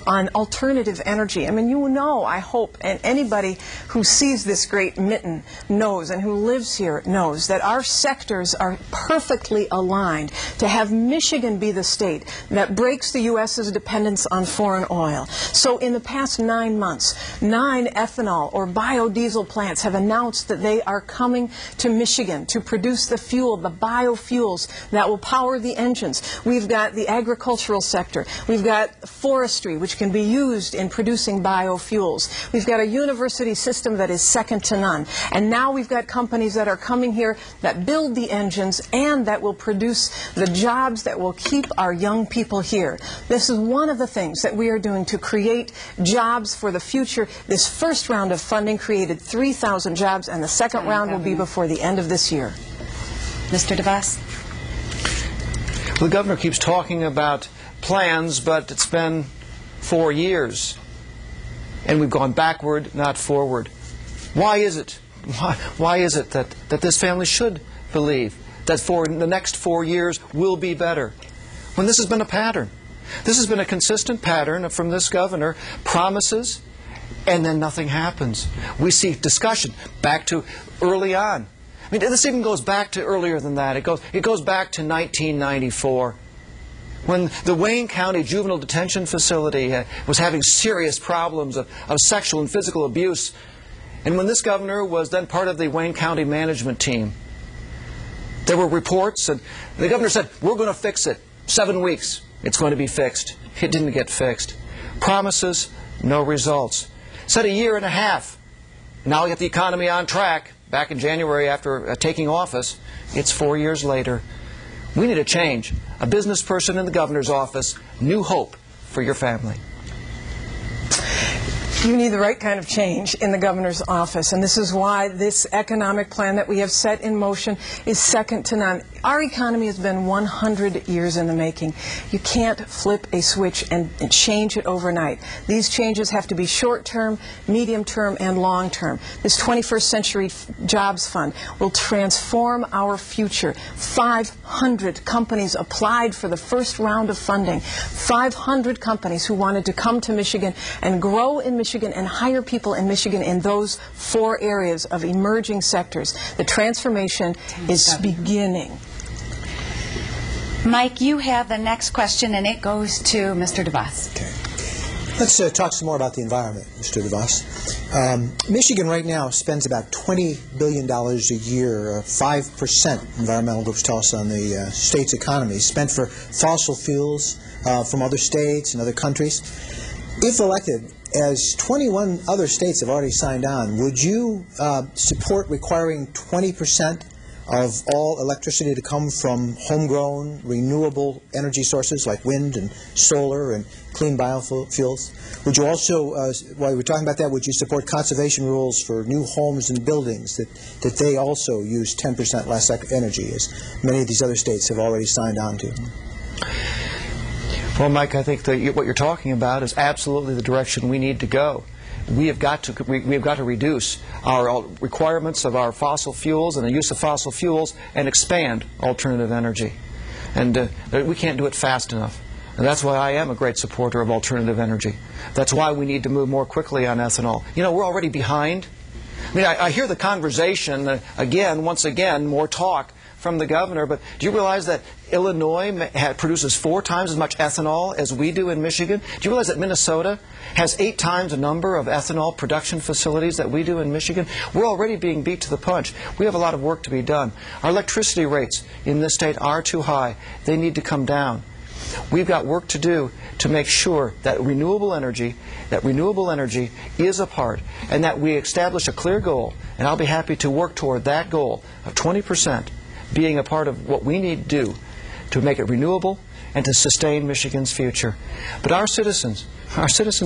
on alternative energy, I mean, you know, I hope, and anybody who sees carries this great mitten knows, and who lives here knows, that our sectors are perfectly aligned to have Michigan be the state that breaks the U.S.'s dependence on foreign oil. So in the past 9 months, 9 ethanol or biodiesel plants have announced that they are coming to Michigan to produce the fuel, the biofuels that will power the engines. We've got the agricultural sector. We've got forestry, which can be used in producing biofuels. We've got a university system that is second to none. And now we've got companies that are coming here that build the engines and that will produce the jobs that will keep our young people here. This is one of the things that we are doing to create jobs for the future. This first round of funding created 3,000 jobs, and the second round will be before the end of this year. Mr. DeVos? The governor keeps talking about plans, but it's been 4 years, and we've gone backward, not forward. Why is it? Why is it that this family should believe that for the next 4 years will be better, when this has been a pattern? This has been a consistent pattern from this governor, promises, and then nothing happens. We see discussion back to early on. I mean, this even goes back to earlier than that. It goes back to 1994, when the Wayne County Juvenile Detention Facility was having serious problems of sexual and physical abuse, and when this governor was then part of the Wayne County management team. There were reports, and the governor said, we're going to fix it. 7 weeks, it's going to be fixed. It didn't get fixed. Promises, no results. Said 1.5 years. Now we got the economy on track. Back in January after taking office, it's 4 years later. We need a change. A business person in the governor's office, new hope for your family. You need the right kind of change in the governor's office, and this is why this economic plan that we have set in motion is second to none. Our economy has been 100 years in the making. You can't flip a switch and change it overnight. These changes have to be short-term, medium-term, and long-term. This 21st Century Jobs Fund will transform our future. 500 companies applied for the first round of funding. 500 companies who wanted to come to Michigan and grow in Michigan and hire people in Michigan in those 4 areas of emerging sectors. The transformation is beginning. Mike, you have the next question, and it goes to Mr. DeVos. Okay. Let's talk some more about the environment, Mr. DeVos. Michigan right now spends about $20 billion a year, 5% environmental groups tell us on the state's economy, spent for fossil fuels from other states and other countries. If elected, as 21 other states have already signed on, would you support requiring 20% of all electricity to come from homegrown, renewable energy sources like wind and solar and clean biofuels? Would you also, while we're talking about that, would you support conservation rules for new homes and buildings that they also use 10% less energy, as many of these other states have already signed on to? Well, Mike, I think that what you're talking about is absolutely the direction we need to go. We have got to reduce our requirements of our fossil fuels and the use of fossil fuels and expand alternative energy. And we can't do it fast enough. And that's why I am a great supporter of alternative energy. That's why we need to move more quickly on ethanol. You know, we're already behind. I mean, I hear the conversation, once again, more talk from the governor, but do you realize that Illinois produces 4 times as much ethanol as we do in Michigan? Do you realize that Minnesota has 8 times the number of ethanol production facilities that we do in Michigan? We're already being beat to the punch. We have a lot of work to be done. Our electricity rates in this state are too high. They need to come down. We've got work to do to make sure that renewable energy is a part, and that we establish a clear goal, and I'll be happy to work toward that goal of 20% being a part of what we need to do to make it renewable and to sustain Michigan's future. But our citizens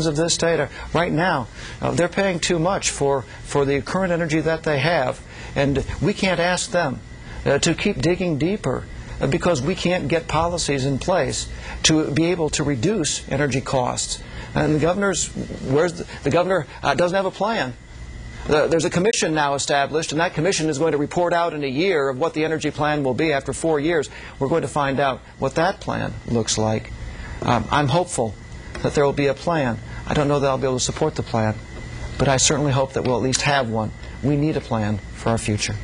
of this state are, right now, they're paying too much for the current energy that they have, and we can't ask them to keep digging deeper because we can't get policies in place to be able to reduce energy costs. And the governor doesn't have a plan. There's a commission now established, and that commission is going to report out in a year of what the energy plan will be after 4 years. We're going to find out what that plan looks like. I'm hopeful that there will be a plan. I don't know that I'll be able to support the plan, but I certainly hope that we'll at least have one. we need a plan for our future.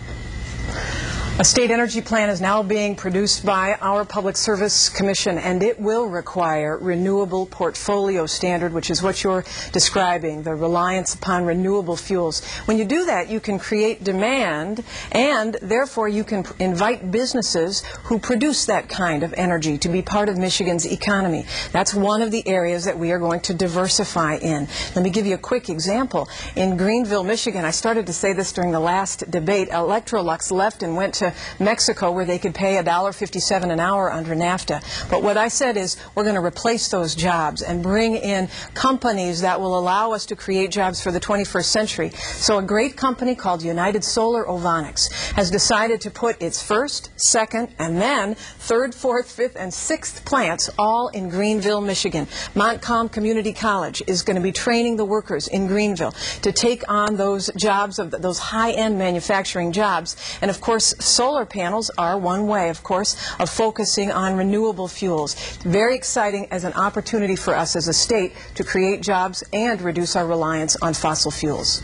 A state energy plan is now being produced by our Public Service Commission, and it will require renewable portfolio standard, which is what you're describing, the reliance upon renewable fuels. When you do that, you can create demand, and therefore you can invite businesses who produce that kind of energy to be part of Michigan's economy. That's one of the areas that we are going to diversify in. Let me give you a quick example. In Greenville, Michigan, I started to say this during the last debate, Electrolux left and went to Mexico, where they could pay $1.57 an hour under NAFTA. But what I said is we're going to replace those jobs and bring in companies that will allow us to create jobs for the 21st century. So a great company called United Solar Ovonics has decided to put its first, second, and then third, fourth, fifth, and sixth plants all in Greenville, Michigan. Montcalm Community College is going to be training the workers in Greenville to take on those jobs, of those high-end manufacturing jobs. And of course, solar panels are one way, of course, of focusing on renewable fuels. Very exciting as an opportunity for us as a state to create jobs and reduce our reliance on fossil fuels.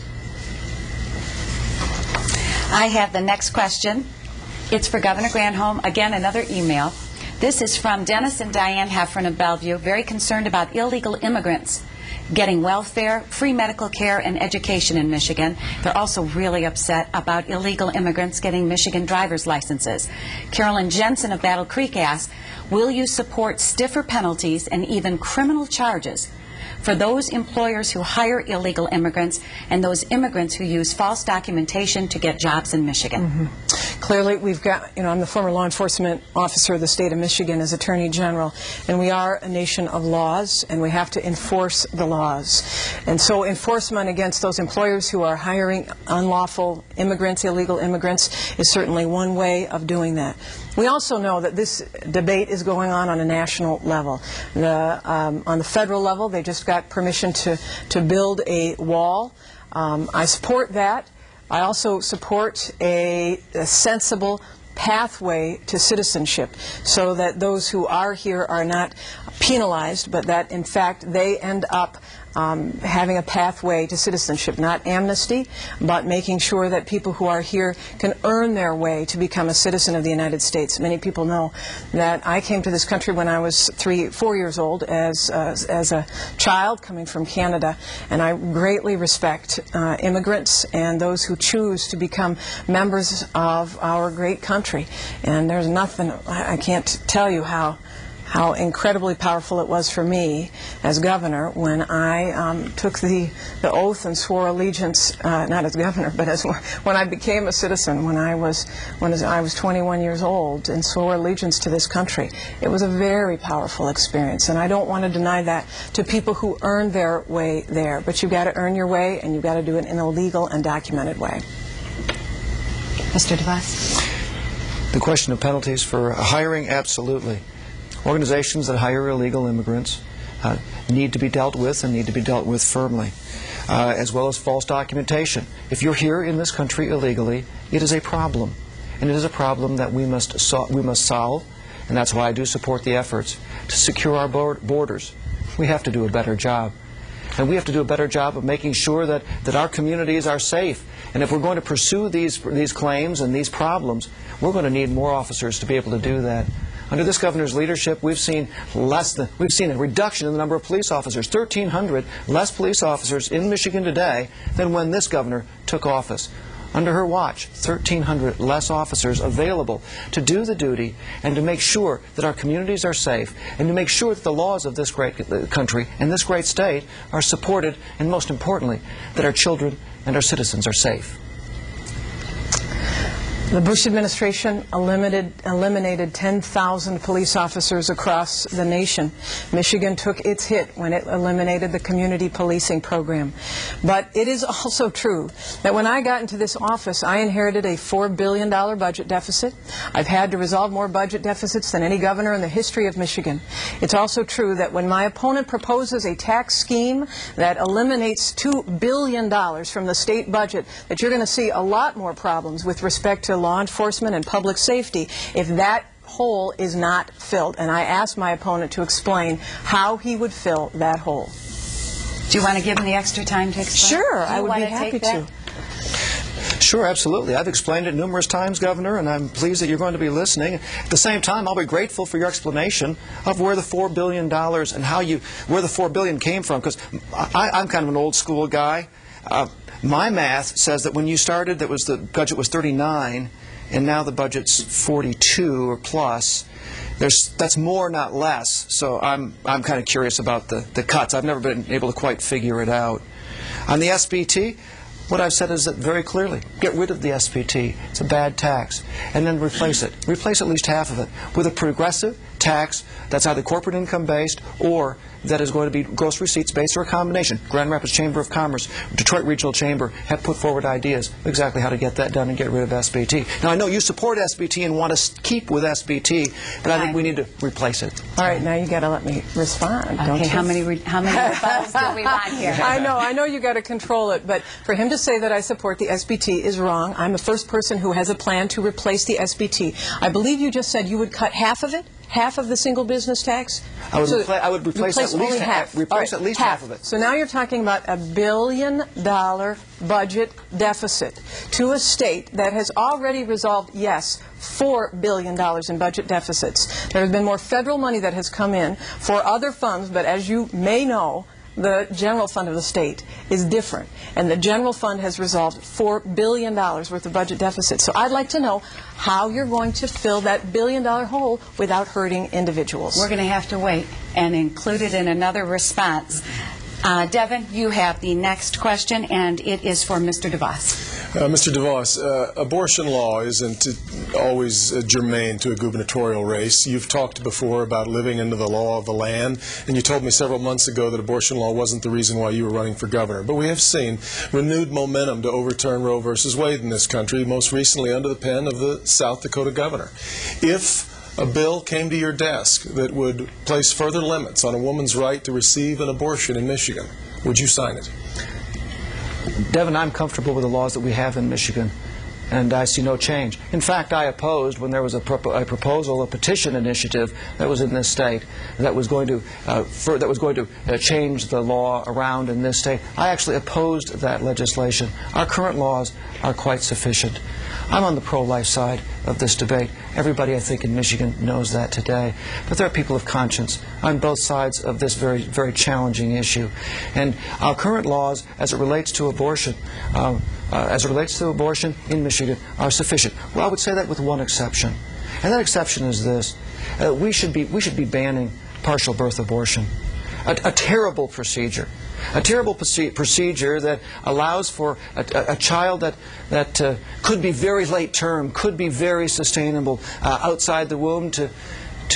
I have the next question. It's for Governor Granholm. Again, another email. This is from Dennis and Diane Heffron of Bellevue, very concerned about illegal immigrants getting welfare, free medical care, and education in Michigan. They're also really upset about illegal immigrants getting Michigan driver's licenses. Carolyn Jensen of Battle Creek asks, will you support stiffer penalties and even criminal charges for those employers who hire illegal immigrants and those immigrants who use false documentation to get jobs in Michigan? Clearly, we've got, I'm the former law enforcement officer of the state of Michigan as Attorney General, and we are a nation of laws, and we have to enforce the laws. And so enforcement against those employers who are hiring unlawful immigrants, illegal immigrants, is certainly one way of doing that. We also know that this debate is going on a national level. On the federal level, they just got permission to build a wall. I support that. I also support a sensible pathway to citizenship so that those who are here are not penalized, but that in fact they end up having a pathway to citizenship, not amnesty, but making sure that people who are here can earn their way to become a citizen of the United States. Many people know that I came to this country when I was 4 years old as a child coming from Canada, and I greatly respect immigrants and those who choose to become members of our great country. And there's nothing, I can't tell you how incredibly powerful it was for me as governor when I took the oath and swore allegiance, not as governor, but when I became a citizen, when I was 21 years old and swore allegiance to this country. It was a very powerful experience, and I don't want to deny that to people who earned their way there. But you've got to earn your way, and you've got to do it in a legal and documented way. Mr. DeVos? The question of penalties for hiring, absolutely. Organizations that hire illegal immigrants need to be dealt with and need to be dealt with firmly, as well as false documentation. If you're here in this country illegally, it is a problem, and it is a problem that we must solve, and that's why I do support the efforts to secure our borders. We have to do a better job, and we have to do a better job of making sure that our communities are safe. And if we're going to pursue these claims and these problems, we're going to need more officers to be able to do that. Under this governor's leadership, we've seen a reduction in the number of police officers. 1,300 less police officers in Michigan today than when this governor took office. Under her watch, 1,300 less officers available to do the duty and to make sure that our communities are safe and to make sure that the laws of this great country and this great state are supported, and most importantly, that our children and our citizens are safe. The Bush administration eliminated 10,000 police officers across the nation. Michigan took its hit when it eliminated the community policing program. But it is also true that when I got into this office, I inherited a $4 billion budget deficit. I've had to resolve more budget deficits than any governor in the history of Michigan. It's also true that when my opponent proposes a tax scheme that eliminates $2 billion from the state budget, that you're going to see a lot more problems with respect to law enforcement and public safety if that hole is not filled. And I asked my opponent to explain how he would fill that hole. Do you want to give him the extra time to explain? Sure, I would be happy to. Sure, absolutely. I've explained it numerous times, Governor, and I'm pleased that you're going to be listening. At the same time, I'll be grateful for your explanation of where the $4 billion and where the $4 billion came from, because I'm kind of an old school guy. My math says that when you started, the budget was 39, and now the budget's 42 or plus. That's more, not less. So I'm kind of curious about the cuts. I've never been able to quite figure it out. On the SBT, what I've said is that very clearly, get rid of the SBT. It's a bad tax. And then replace it. Replace at least half of it with a progressive tax that's either corporate income based or that is going to be gross receipts based, or a combination. Grand Rapids Chamber of Commerce, Detroit Regional Chamber have put forward ideas exactly how to get that done and get rid of SBT. Now, I know you support SBT and want to keep with SBT, but I think we need to replace it. All right, now you got to let me respond. Don't you? How many rebuttals do we want here? I know you got to control it, but for him to say that I support the SBT is wrong. I'm the first person who has a plan to replace the SBT. I believe you just said you would cut half of it? Half of the single business tax? I would replace at least half. Replace at least half of it. So now you're talking about $1 billion budget deficit to a state that has already resolved, yes, $4 billion in budget deficits. There has been more federal money that has come in for other funds, but as you may know, the general fund of the state is different. And the general fund has resolved $4 billion worth of budget deficit. So I'd like to know how you're going to fill that $1 billion hole without hurting individuals. We're going to have to wait and include it in another response. Devin, you have the next question, and it is for Mr. DeVos. Mr. DeVos, abortion law isn't always germane to a gubernatorial race. You've talked before about living into the law of the land, and you told me several months ago that abortion law wasn't the reason why you were running for governor. But we have seen renewed momentum to overturn Roe versus Wade in this country, most recently under the pen of the South Dakota governor. If a bill came to your desk that would place further limits on a woman's right to receive an abortion in Michigan, would you sign it? Devin, I'm comfortable with the laws that we have in Michigan, and I see no change. In fact, I opposed when there was a petition initiative that was in this state that was going to change the law around in this state. I actually opposed that legislation. Our current laws are quite sufficient. I'm on the pro-life side of this debate. Everybody, I think, in Michigan knows that today. But there are people of conscience on both sides of this very, very challenging issue. And our current laws, as it relates to abortion, in Michigan, are sufficient. Well, I would say that with one exception, and that exception is this: we should be banning partial birth abortion, a terrible procedure. A terrible procedure that allows for a child that could be very late term, could be very sustainable outside the womb to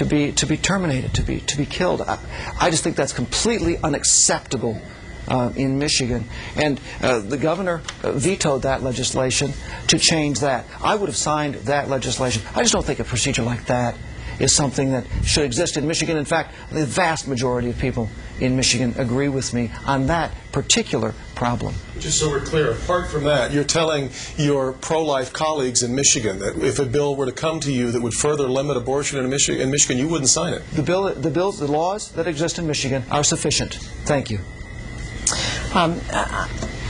be terminated, to be killed. I just think that's completely unacceptable in Michigan. And the governor vetoed that legislation to change that. I would have signed that legislation. I just don't think a procedure like that is something that should exist in Michigan. In fact, the vast majority of people in Michigan agree with me on that particular problem. Just so we're clear, apart from that, you're telling your pro-life colleagues in Michigan that if a bill were to come to you that would further limit abortion in Michigan, you wouldn't sign it? The laws that exist in Michigan are sufficient. Thank you.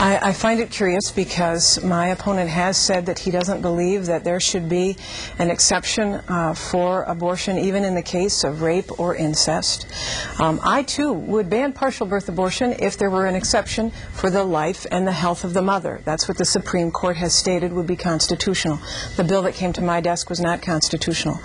I find it curious because my opponent has said that he doesn't believe that there should be an exception for abortion, even in the case of rape or incest. I, too, would ban partial birth abortion if there were an exception for the life and the health of the mother. That's what the Supreme Court has stated would be constitutional. The bill that came to my desk was not constitutional.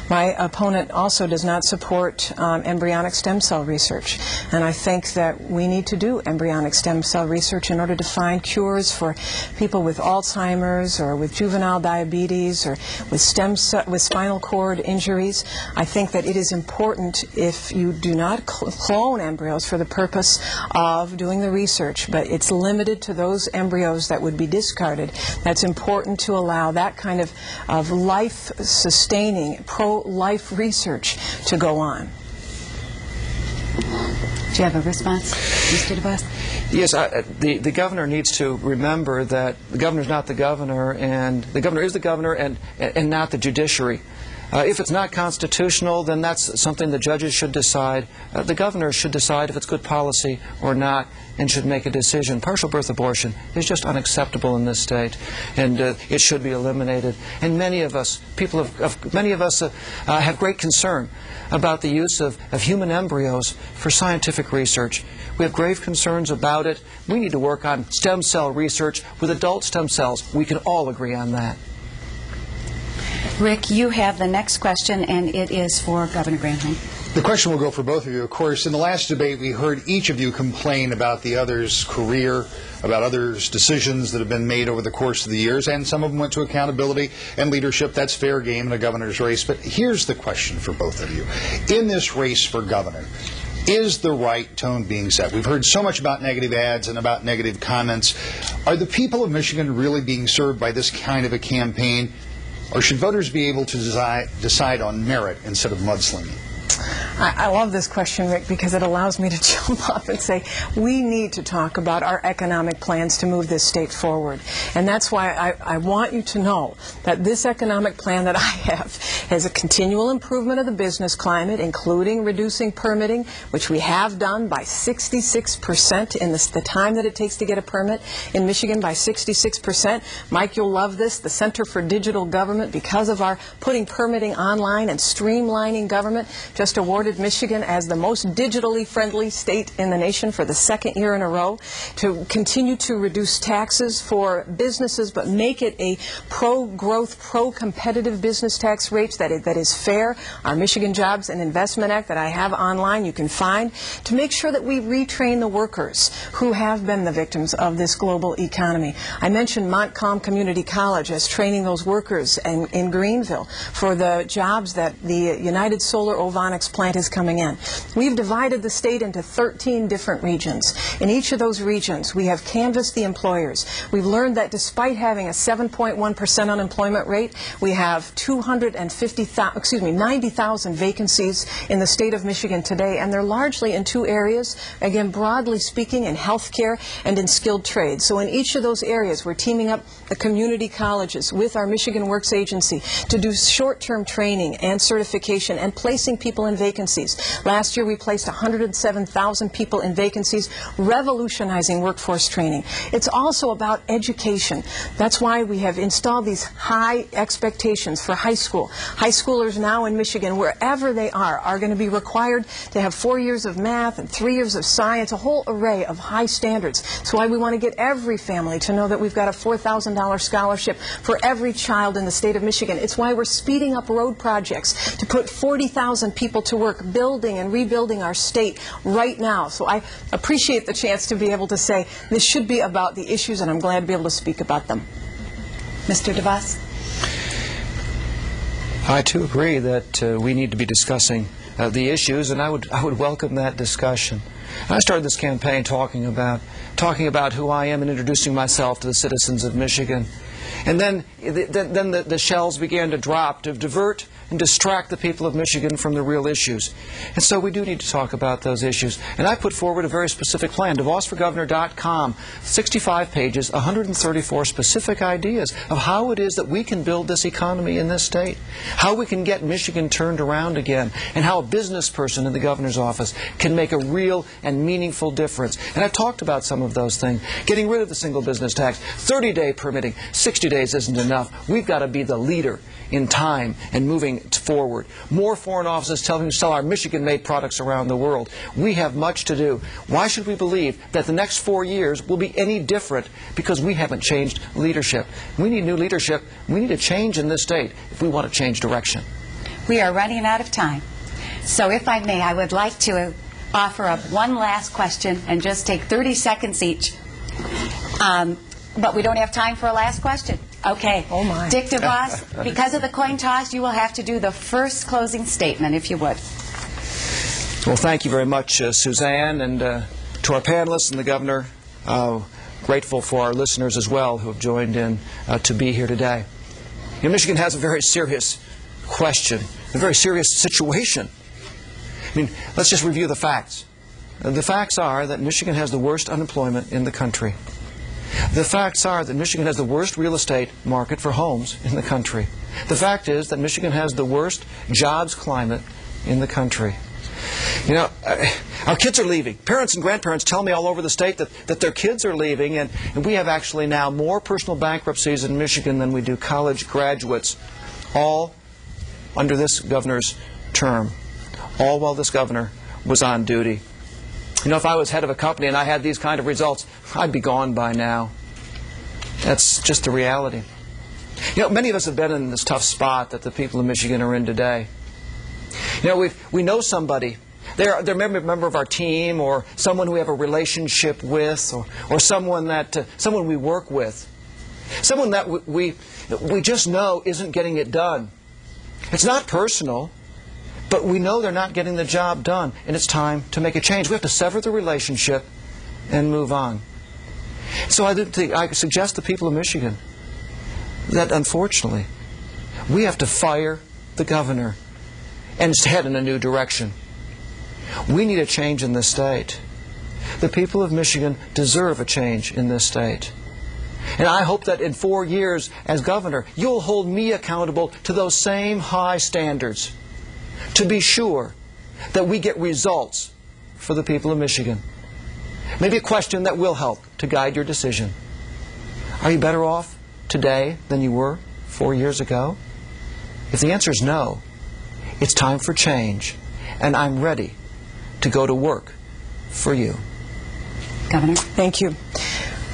My opponent also does not support embryonic stem cell research, and I think that we need to do embryonic stem cell research in order to find cures for people with Alzheimer's or with juvenile diabetes or with spinal cord injuries. I think that it is important, if you do not clone embryos for the purpose of doing the research, but it's limited to those embryos that would be discarded, that's important to allow that kind of life-sustaining, pro-life research to go on. Do you have a response, Mr. DeVos? Yes, the governor needs to remember that the governor is not the governor, and the governor is the governor and not the judiciary. If it's not constitutional, then that's something the judges should decide. The governor should decide if it's good policy or not and should make a decision. Partial birth abortion is just unacceptable in this state, and it should be eliminated. And many of us, have great concern about the use of human embryos for scientific research. We have grave concerns about it. We need to work on stem cell research with adult stem cells. We can all agree on that. Rick, you have the next question, and it is for Governor Granholm. The question will go for both of you. Of course, in the last debate, we heard each of you complain about the other's career, about others' decisions that have been made over the course of the years, and some of them went to accountability and leadership. That's fair game in a governor's race. But here's the question for both of you. In this race for governor, is the right tone being set? We've heard so much about negative ads and about negative comments. Are the people of Michigan really being served by this kind of a campaign? Or should voters be able to decide on merit instead of mudslinging? I love this question, Rick, because it allows me to jump up and say we need to talk about our economic plans to move this state forward. And that's why I want you to know that this economic plan that I have has a continual improvement of the business climate, including reducing permitting, which we have done by 66% in the time that it takes to get a permit in Michigan, by 66%. Mike, you'll love this. The Center for Digital Government, because of our putting permitting online and streamlining government, just awarded Michigan as the most digitally friendly state in the nation for the second year in a row, to continue to reduce taxes for businesses but make it a pro-growth, pro-competitive business tax rate that is fair. Our Michigan Jobs and Investment Act that I have online you can find, to make sure that we retrain the workers who have been the victims of this global economy. I mentioned Montcalm Community College as training those workers in Greenville for the jobs that the United Solar Ovonics plant is coming in. We've divided the state into 13 different regions. In each of those regions, we have canvassed the employers. We've learned that despite having a 7.1% unemployment rate, we have 90,000 vacancies in the state of Michigan today, and they're largely in two areas, again, broadly speaking, in healthcare and in skilled trades. So in each of those areas, we're teaming up the community colleges with our Michigan Works Agency to do short-term training and certification and placing people in vacancies. Last year we placed 107,000 people in vacancies, revolutionizing workforce training. It's also about education. That's why we have installed these high expectations for high school. High schoolers now in Michigan, wherever they are going to be required to have 4 years of math and 3 years of science, a whole array of high standards. That's why we want to get every family to know that we've got a $4,000 scholarship for every child in the state of Michigan. It's why we're speeding up road projects to put 40,000 people to work building and rebuilding our state right now. So I appreciate the chance to be able to say this should be about the issues, and I'm glad to be able to speak about them. Mr. DeVos? I too agree that we need to be discussing the issues, and I would welcome that discussion. I started this campaign talking about who I am and introducing myself to the citizens of Michigan. And then the shells began to drop, to divert and distract the people of Michigan from the real issues. And so we do need to talk about those issues. And I put forward a very specific plan, DevosForGovernor.com, 65 pages, 134 specific ideas of how it is that we can build this economy in this state, how we can get Michigan turned around again, and how a business person in the governor's office can make a real and meaningful difference. And I've talked about some of those things. Getting rid of the single business tax, 30-day permitting, 60 days isn't enough. We've got to be the leader in time and moving forward. More foreign offices telling us to sell our Michigan-made products around the world. We have much to do. Why should we believe that the next 4 years will be any different because we haven't changed leadership? We need new leadership. We need a change in this state if we want to change direction. We are running out of time. So if I may, I would like to offer up one last question and just take 30 seconds each. But we don't have time for a last question. Okay. Oh my. Dick DeVos, because of the coin toss, you will have to do the first closing statement, if you would. Well, thank you very much, Suzanne, and to our panelists and the governor. Grateful for our listeners as well who have joined in to be here today. You know, Michigan has a very serious question, a very serious situation. I mean, let's just review the facts. The facts are that Michigan has the worst unemployment in the country. The facts are that Michigan has the worst real estate market for homes in the country. The fact is that Michigan has the worst jobs climate in the country. You know, our kids are leaving. Parents and grandparents tell me all over the state that their kids are leaving, and we have actually now more personal bankruptcies in Michigan than we do college graduates, all under this governor's term, all while this governor was on duty. You know, if I was head of a company and I had these kind of results, I'd be gone by now. That's just the reality. You know, many of us have been in this tough spot that the people of Michigan are in today. You know, we know somebody. They're a member of our team, or someone we have a relationship with, or someone we work with. Someone that we just know isn't getting it done. It's not personal, but we know they're not getting the job done, and it's time to make a change. We have to sever the relationship and move on. So I suggest to the people of Michigan that, unfortunately, we have to fire the governor and head in a new direction. We need a change in this state. The people of Michigan deserve a change in this state. And I hope that in 4 years as governor, you'll hold me accountable to those same high standards, to be sure that we get results for the people of Michigan. Maybe a question that will help to guide your decision. Are you better off today than you were 4 years ago? If the answer is no, it's time for change, and I'm ready to go to work for you. Governor? Thank you.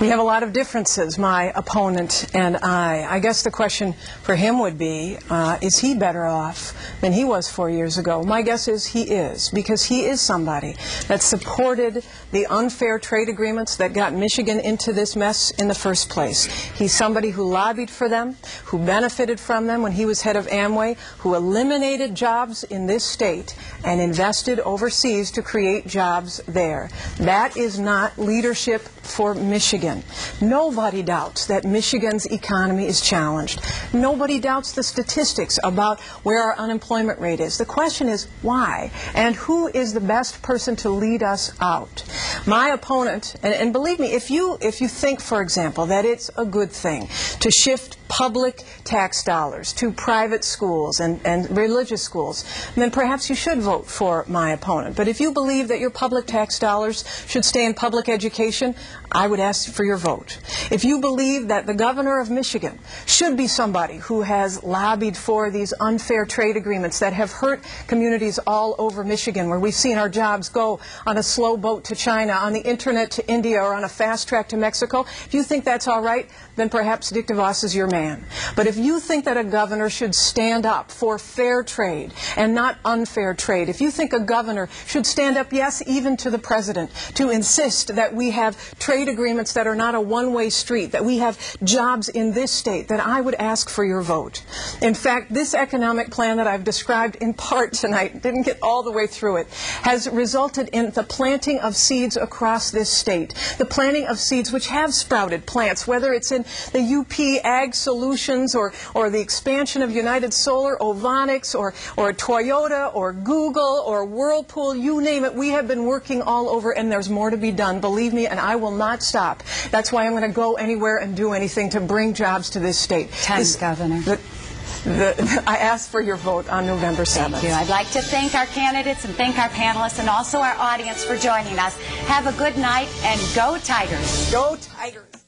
We have a lot of differences, my opponent and I. I guess the question for him would be, is he better off than he was 4 years ago? My guess is he is, because he is somebody that supported the unfair trade agreements that got Michigan into this mess in the first place. He's somebody who lobbied for them, who benefited from them when he was head of Amway, who eliminated jobs in this state and invested overseas to create jobs there. That is not leadership for Michigan. Nobody doubts that Michigan's economy is challenged. Nobody doubts the statistics about where our unemployment rate is. The question is why, and who is the best person to lead us out? My opponent, and believe me, if you think, for example, that it's a good thing to shift public tax dollars to private schools and religious schools, then perhaps you should vote for my opponent. But if you believe that your public tax dollars should stay in public education, I would ask for your vote. If you believe that the governor of Michigan should be somebody who has lobbied for these unfair trade agreements that have hurt communities all over Michigan, where we've seen our jobs go on a slow boat to China, on the internet to India, or on a fast track to Mexico, if you think that's all right, then perhaps Dick DeVos is your man. But if you think that a governor should stand up for fair trade and not unfair trade, if you think a governor should stand up, yes, even to the president, to insist that we have trade agreements that are not a one-way street, that we have jobs in this state, then I would ask for your vote. In fact, this economic plan that I've described in part tonight, didn't get all the way through it, has resulted in the planting of seeds across this state. The planting of seeds which have sprouted plants, whether it's in the UP Ag Solutions or the expansion of United Solar, Ovonics, or Toyota, or Google, or Whirlpool, you name it. We have been working all over, and there's more to be done, believe me, and I will not stop. That's why I'm going to go anywhere and do anything to bring jobs to this state. Governor. I ask for your vote on November 7th. Thank you. I'd like to thank our candidates and thank our panelists and also our audience for joining us. Have a good night, and go Tigers. Go Tigers.